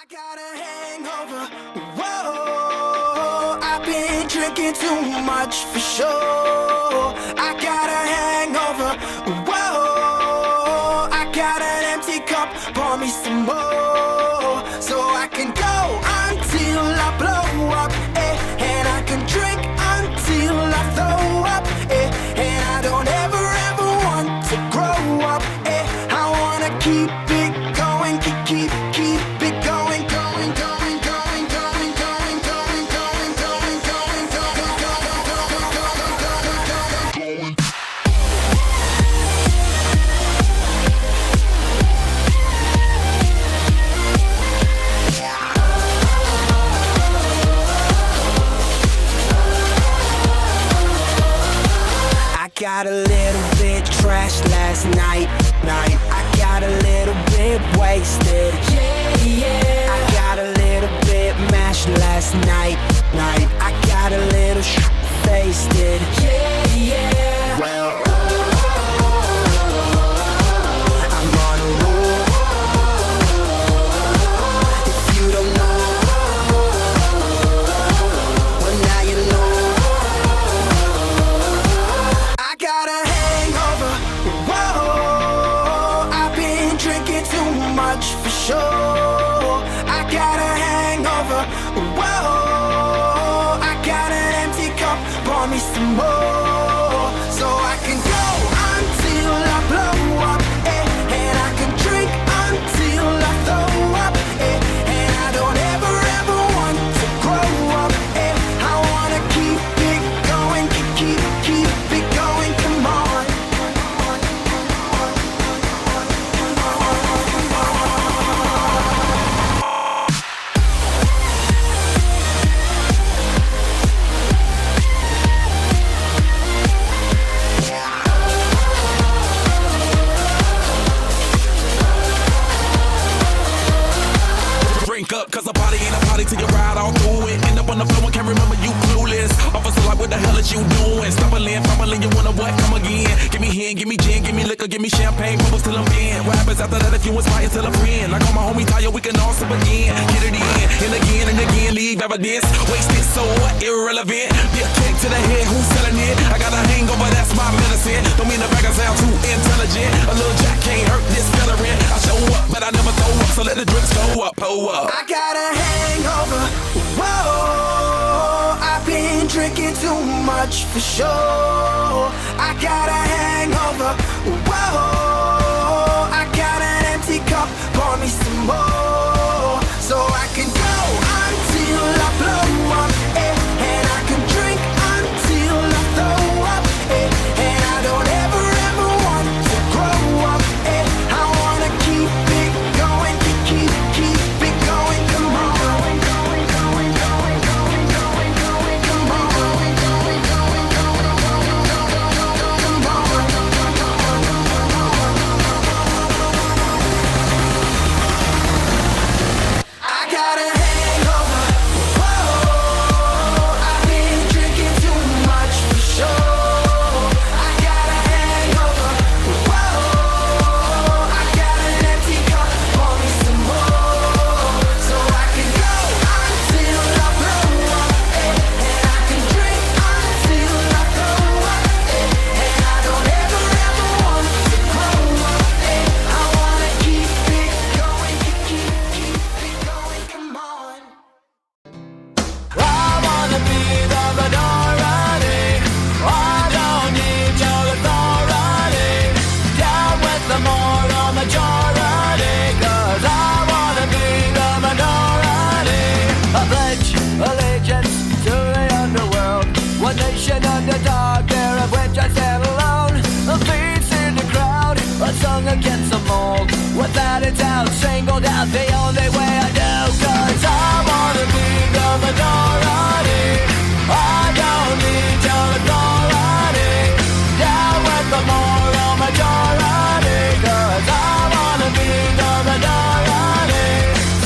got a hangover, whoa, I've been drinking too much for sure. I got a hangover, whoa, I got an empty cup, pour me some more. So I can go until I blow up, and I can drink until I throw up, and I don't ever want to grow up, I wanna keep it going, keep it going, going, going, going, going, going, going, going, going, going, going. I got a little bit trashed last night. I got a little bit wasted. I got a little bit mashed last night. I got a little wasted. Well, I'm on a roll. If you don't know, well now you know. I got a hangover, whoa, I've been drinking too much for sure. I got a hangover, whoa, I got an empty cup, pour me some more. So I can go until I blow up, and I can drink until I throw up, and I don't ever want to grow up, I wanna keep it going, keep it going, come on. Drink up, cause a party ain't a party till you ride all through it. End up on the floor and can't remember you clueless. Officer like, what the hell is you doing? Stumbling, fumbling, you wanna what? Come again. Give me hen, give me gin, give me liquor, give me champagne, bubbles till I'm in. What happens after that if you inspire till a friend? Like all my homie tired, we can all sip again. Get it in, and again, leave evidence. Wasted, so what? Irrelevant. Be a kick to the head, who's selling it? I got a hangover, that's my medicine. Don't mean the bag I sound too intelligent. A little jack can't hurt this veteran. I show up, but I never throw up, so let the drinks go up, pull up. I got a hangover, whoa, I've been drinking too much for sure. I got a hangover, whoa, I got an empty cup, pour me some more. So I can go until I blow up, and I can drink until I throw up, and I don't ever want to grow up, I wanna keep it going, keep it going, come on. I got a hangover, whoa, I've been drinking too much for sure. I got a hangover, whoa, I got an empty cup, pour me some more. So I can go until I blow up, and I can drink until I throw up, and I don't ever want to grow up, I wanna keep it going, keep it going, come on. I wanna be the minority. I don't need your authority. Down with the moral majority, 'cause I wanna be the minority. I pledge allegiance to the underworld. One nation under dark, there of which I stand alone. A face in the crowd, a song against the mold. Without a doubt, singled out the only way I know. 'Cause I wanna be the minority. I don't need your authority. Down with the moral majority, 'cause I wanna be the minority.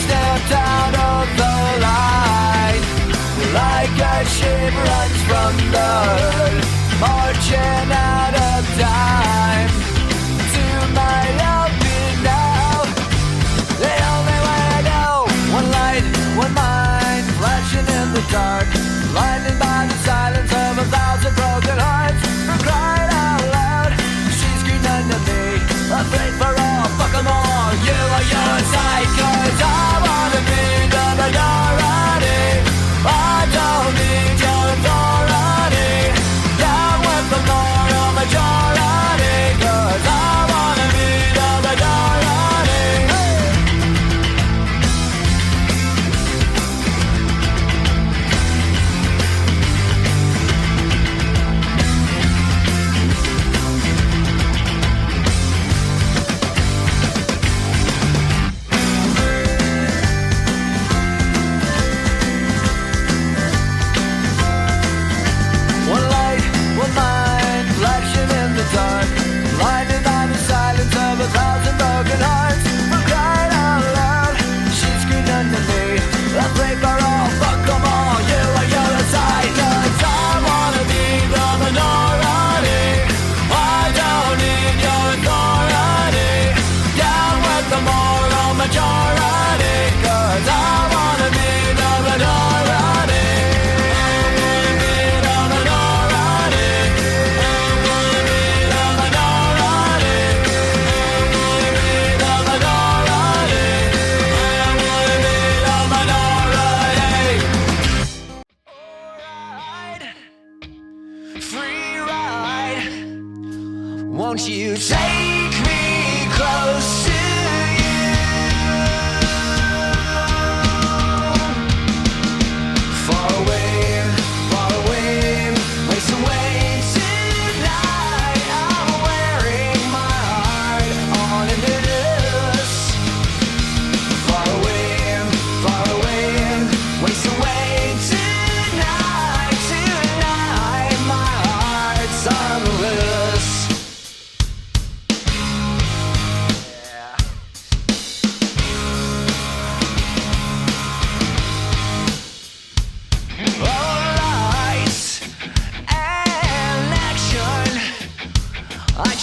Stepped out of the line, like a ship runs from the herd, marching out of time to my love me now. The only way I know, one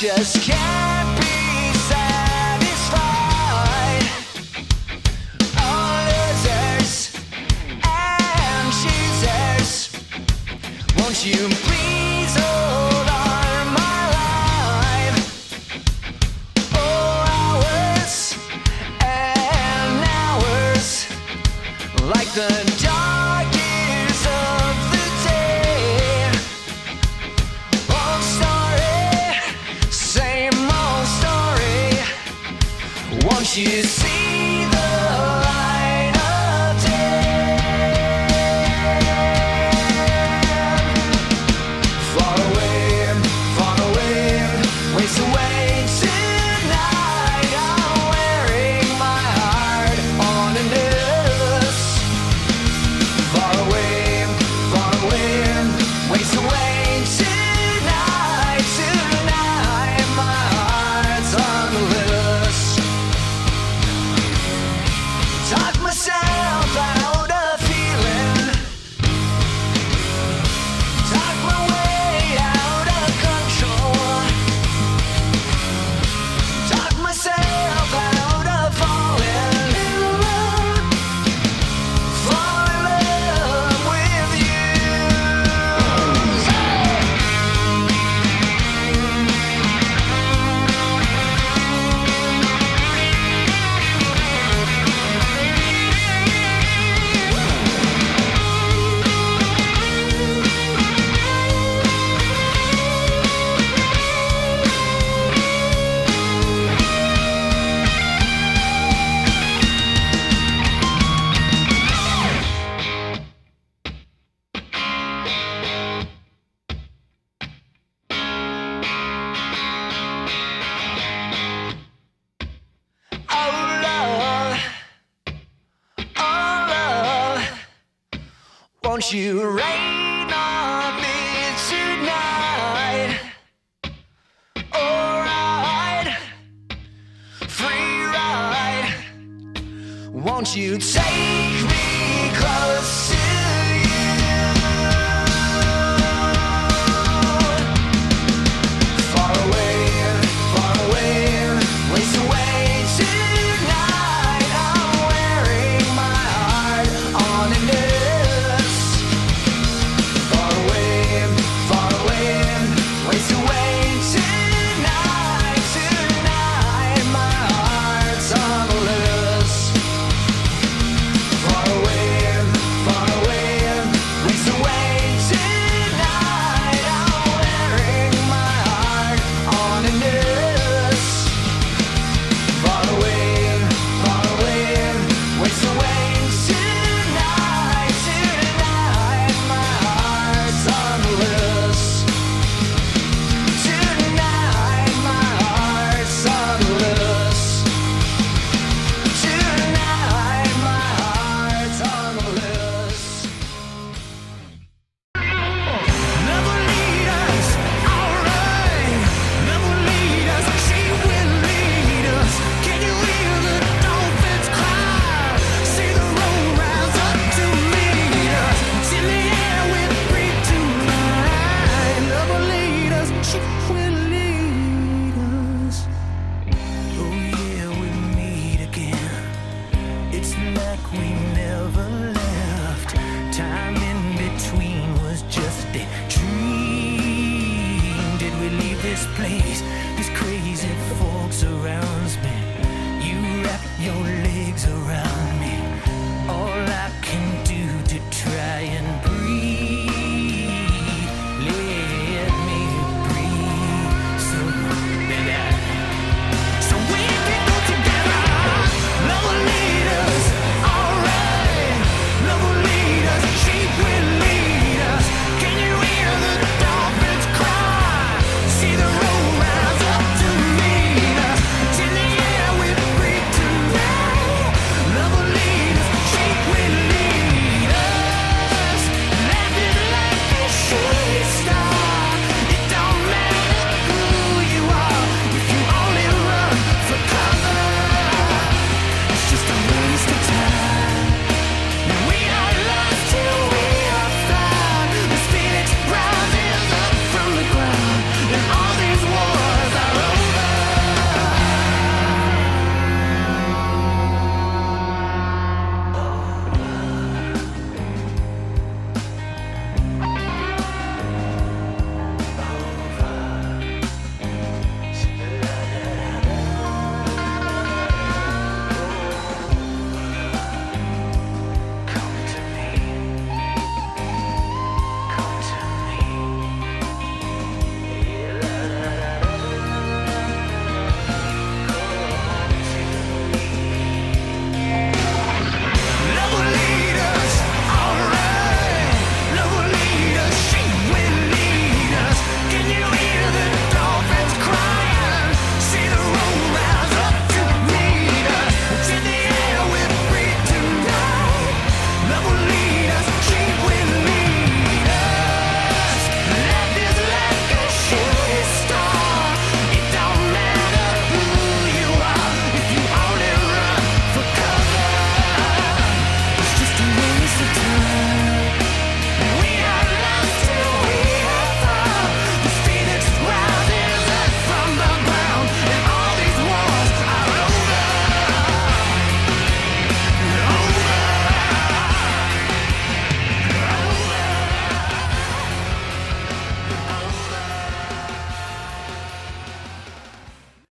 just can't be satisfied. All losers and cheaters, won't you please hold on my life? Oh, hours and hours, like the dark years of the day. Old story, same old story. Won't you see the light of day? Far away, waste away tonight. I'm wearing my heart on a noose. Far away, waste away tonight. Tonight, my heart's on the loose. Talk myself out of feeling, talk my way out of control, talk myself out of falling in love with you. Oh love, won't you rain on me tonight? Alright, free ride. Won't you take me close to you? Far away, waste away tonight. I'm wearing my heart on a noose. Far away, waste away tonight. Tonight, my heart's on the loose. Far away, waste away tonight. I'm wearing my heart on a noose. Far away, waste away tonight. Tonight, my heart's on the loose. Tonight, my heart's on the loose. Tonight, my heart's on the loose. Never lead us, alright. Never lead us, she will lead us. Can you hear the dolphins cry? See the road rise up to meet us. It's in the air, we breathe tonight. Never lead us, she will lead us. Oh yeah, we meet again. It's like we never left. Time in between was just a dream. Did we leave this place? This crazy fog surrounds me. You wrap your legs around me.